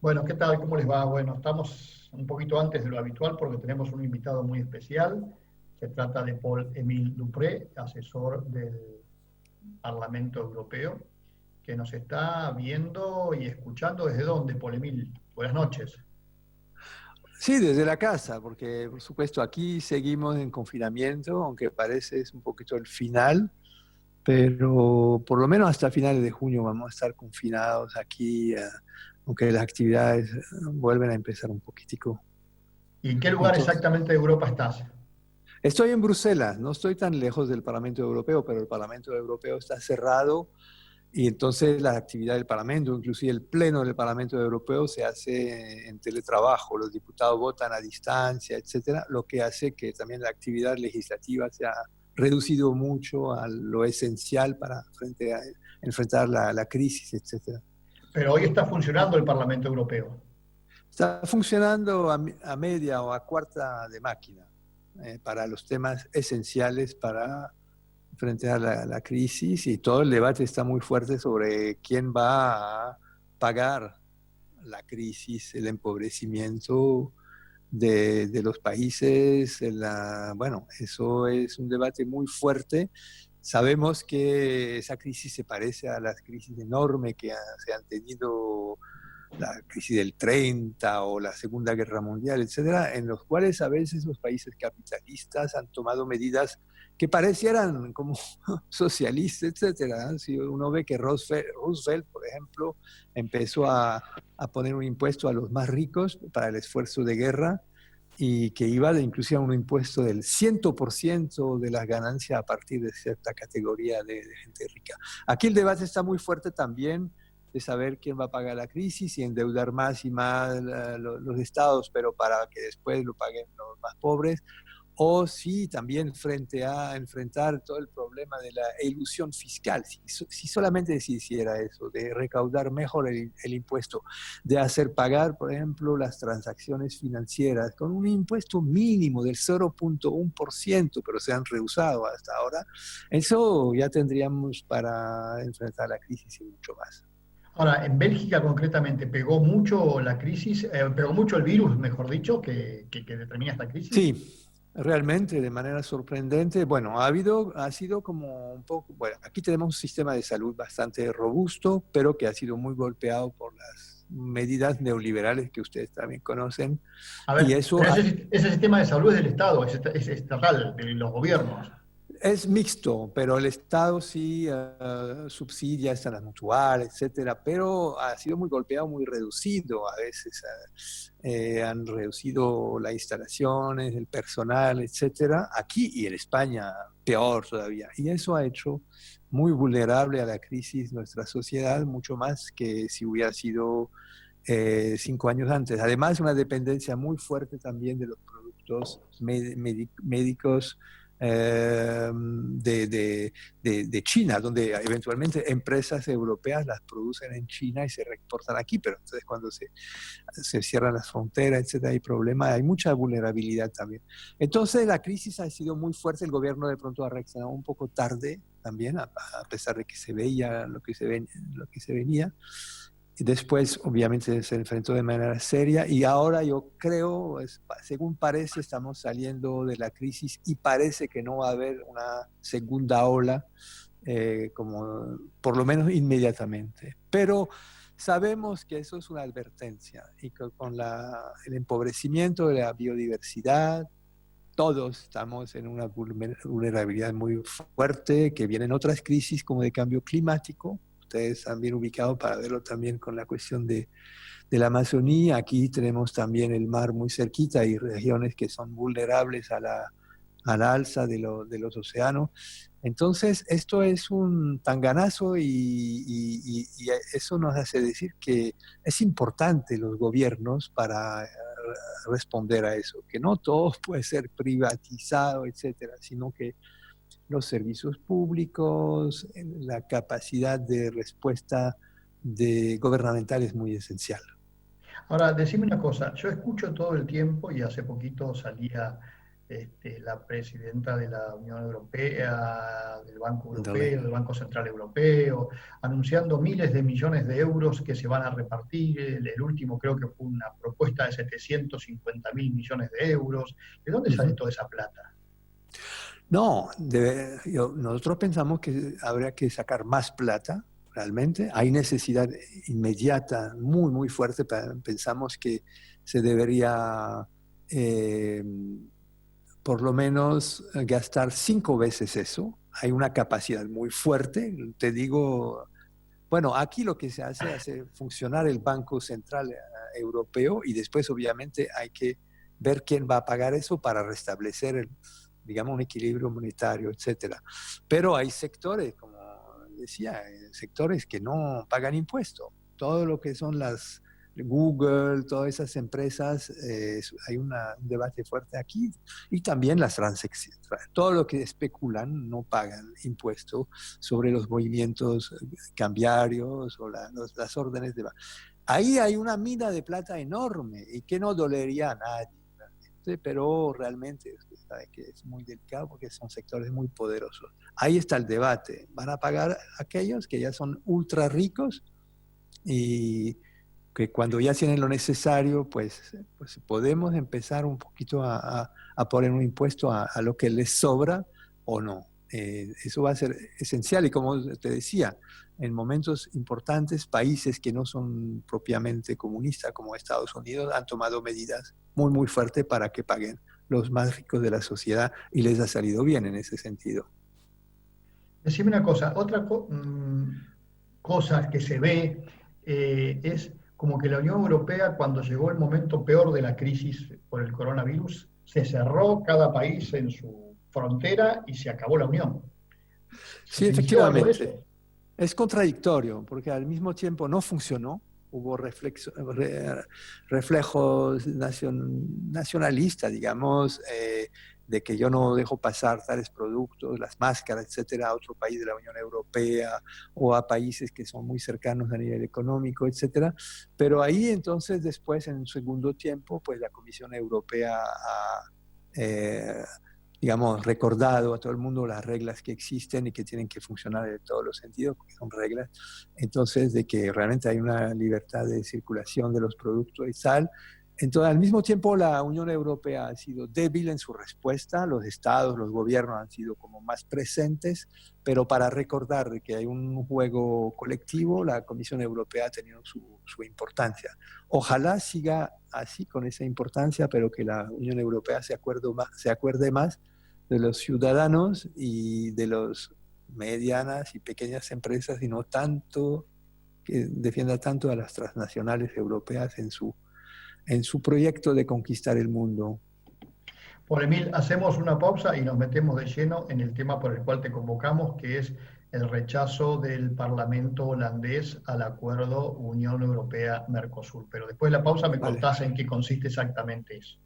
Bueno, ¿qué tal? ¿Cómo les va? Bueno, estamos un poquito antes de lo habitual porque tenemos un invitado muy especial. Se trata de Paul-Émile Dupré, asesor del Parlamento Europeo, que nos está viendo y escuchando. ¿Desde dónde, Paul-Émile? Buenas noches. Sí, desde la casa, porque por supuesto aquí seguimos en confinamiento, aunque parece es un poquito el final, pero por lo menos hasta finales de junio vamos a estar confinados aquí, aunque las actividades vuelven a empezar un poquitico. ¿Y en qué lugar Entonces, exactamente de Europa estás? estoy en Bruselas, no estoy tan lejos del Parlamento Europeo, pero el Parlamento Europeo está cerrado. Y entonces la actividad del Parlamento, inclusive el pleno del Parlamento Europeo, se hace en teletrabajo. Los diputados votan a distancia, etcétera, lo que hace que también la actividad legislativa se ha reducido mucho a lo esencial para enfrentar la crisis, etcétera. Pero hoy está funcionando el Parlamento Europeo. Está funcionando a media o a cuarta de máquina para los temas esenciales para frente a la crisis, y todo el debate está muy fuerte sobre quién va a pagar la crisis, el empobrecimiento de los países. Bueno, eso es un debate muy fuerte. Sabemos que esa crisis se parece a las crisis enormes que se han tenido, la crisis del 30 o la Segunda Guerra Mundial, etcétera, en los cuales a veces los países capitalistas han tomado medidas que parecieran como socialistas, etcétera. Si uno ve que Roosevelt, por ejemplo, empezó a poner un impuesto a los más ricos para el esfuerzo de guerra, y que iba inclusive a un impuesto del 100% de las ganancias a partir de cierta categoría de gente rica. Aquí el debate está muy fuerte también de saber quién va a pagar la crisis y endeudar más y más los estados, pero para que después lo paguen los más pobres, o sí también frente a enfrentar todo el problema de la ilusión fiscal. Si solamente se hiciera eso, de recaudar mejor el impuesto, de hacer pagar, por ejemplo, las transacciones financieras con un impuesto mínimo del 0,1%, pero se han rehusado hasta ahora, eso ya tendríamos para enfrentar la crisis y mucho más. Ahora, en Bélgica concretamente, ¿pegó mucho la crisis, pegó mucho el virus, mejor dicho, que determina esta crisis? Sí, realmente, de manera sorprendente. Bueno, ha sido como un poco, bueno, aquí tenemos un sistema de salud bastante robusto, pero que ha sido muy golpeado por las medidas neoliberales que ustedes también conocen. A Y ver, eso pero ese sistema de salud es del Estado, es estatal, de los gobiernos. es mixto, pero el Estado sí subsidia a las mutuales, etcétera, pero ha sido muy golpeado, muy reducido. A veces han reducido las instalaciones, el personal, etcétera. Aquí y en España peor todavía. Y eso ha hecho muy vulnerable a la crisis nuestra sociedad, mucho más que si hubiera sido 5 años antes. Además, una dependencia muy fuerte también de los productos médicos de China, donde eventualmente empresas europeas las producen en China y se reexportan aquí, pero entonces cuando se cierran las fronteras, etcétera, hay problemas, hay mucha vulnerabilidad también. Entonces la crisis ha sido muy fuerte, el gobierno de pronto ha reaccionado un poco tarde también, a pesar de que se veía lo que se venía. Y después, obviamente, se enfrentó de manera seria, y ahora yo creo, según parece, estamos saliendo de la crisis y parece que no va a haber una segunda ola, como por lo menos inmediatamente. Pero sabemos que eso es una advertencia, y que con el empobrecimiento de la biodiversidad, todos estamos en una vulnerabilidad muy fuerte, que vienen otras crisis como de cambio climático. Ustedes han bien ubicado para verlo también con la cuestión de la Amazonía. Aquí tenemos también el mar muy cerquita y regiones que son vulnerables a la alza de los océanos. Entonces, esto es un tanganazo, y eso nos hace decir que es importante los gobiernos para responder a eso, que no todo puede ser privatizado, etcétera, sino que los servicios públicos, la capacidad de respuesta gubernamental es muy esencial. Ahora, decime una cosa, yo escucho todo el tiempo y hace poquito salía la presidenta de la Unión Europea, del Banco Dale. Europeo, del Banco Central Europeo, anunciando miles de millones de euros que se van a repartir. El último creo que fue una propuesta de 750.000 millones de euros. ¿De dónde sale Ujú. toda esa plata? No, nosotros pensamos que habría que sacar más plata, realmente. Hay necesidad inmediata, muy, muy fuerte. Pensamos que se debería eh, por lo menos gastar 5 veces eso. Hay una capacidad muy fuerte. Te digo, bueno, aquí lo que se hace funcionar el Banco Central Europeo y después obviamente hay que ver quién va a pagar eso para restablecer, digamos, un equilibrio monetario, etcétera. Pero hay sectores, como decía, sectores que no pagan impuestos. Todo lo que son las Google, todas esas empresas, un debate fuerte aquí y también las transacciones. Todo lo que especulan no pagan impuestos sobre los movimientos cambiarios o las órdenes de... Ahí hay una mina de plata enorme y que no dolería a nadie, realmente, pero realmente usted sabe que es muy delicado porque son sectores muy poderosos. Ahí está el debate. ¿Van a pagar aquellos que ya son ultra ricos y que cuando ya tienen lo necesario, pues podemos empezar un poquito a poner un impuesto a lo que les sobra o no? Eso va a ser esencial y como te decía, en momentos importantes, países que no son propiamente comunistas como Estados Unidos han tomado medidas muy, muy fuertes para que paguen los más ricos de la sociedad y les ha salido bien en ese sentido. Decime una cosa, cosa que se ve es como que la Unión Europea, cuando llegó el momento peor de la crisis por el coronavirus, se cerró cada país en su frontera y se acabó la Unión. ¿Se Sí, sintió algo de efectivamente. eso? Es contradictorio, porque al mismo tiempo no funcionó, hubo reflejos nacionalistas, digamos, de que yo no dejo pasar tales productos, las máscaras, etcétera, a otro país de la Unión Europea o a países que son muy cercanos a nivel económico, etcétera. Pero ahí entonces después, en un segundo tiempo, pues la Comisión Europea ha digamos, recordado a todo el mundo las reglas que existen y que tienen que funcionar en todos los sentidos, porque son reglas, entonces, de que realmente hay una libertad de circulación de los productos y tal. Entonces, al mismo tiempo, la Unión Europea ha sido débil en su respuesta, los estados, los gobiernos han sido como más presentes, pero para recordar de que hay un juego colectivo, la Comisión Europea ha tenido su importancia. Ojalá siga así con esa importancia, pero que la Unión Europea se acuerde más de los ciudadanos y de las medianas y pequeñas empresas y no tanto que defienda tanto a las transnacionales europeas en su proyecto de conquistar el mundo. Por Emil, hacemos una pausa y nos metemos de lleno en el tema por el cual te convocamos, que es el rechazo del Parlamento holandés al acuerdo Unión Europea-Mercosur. Pero después de la pausa me Vale, contás en qué consiste exactamente eso.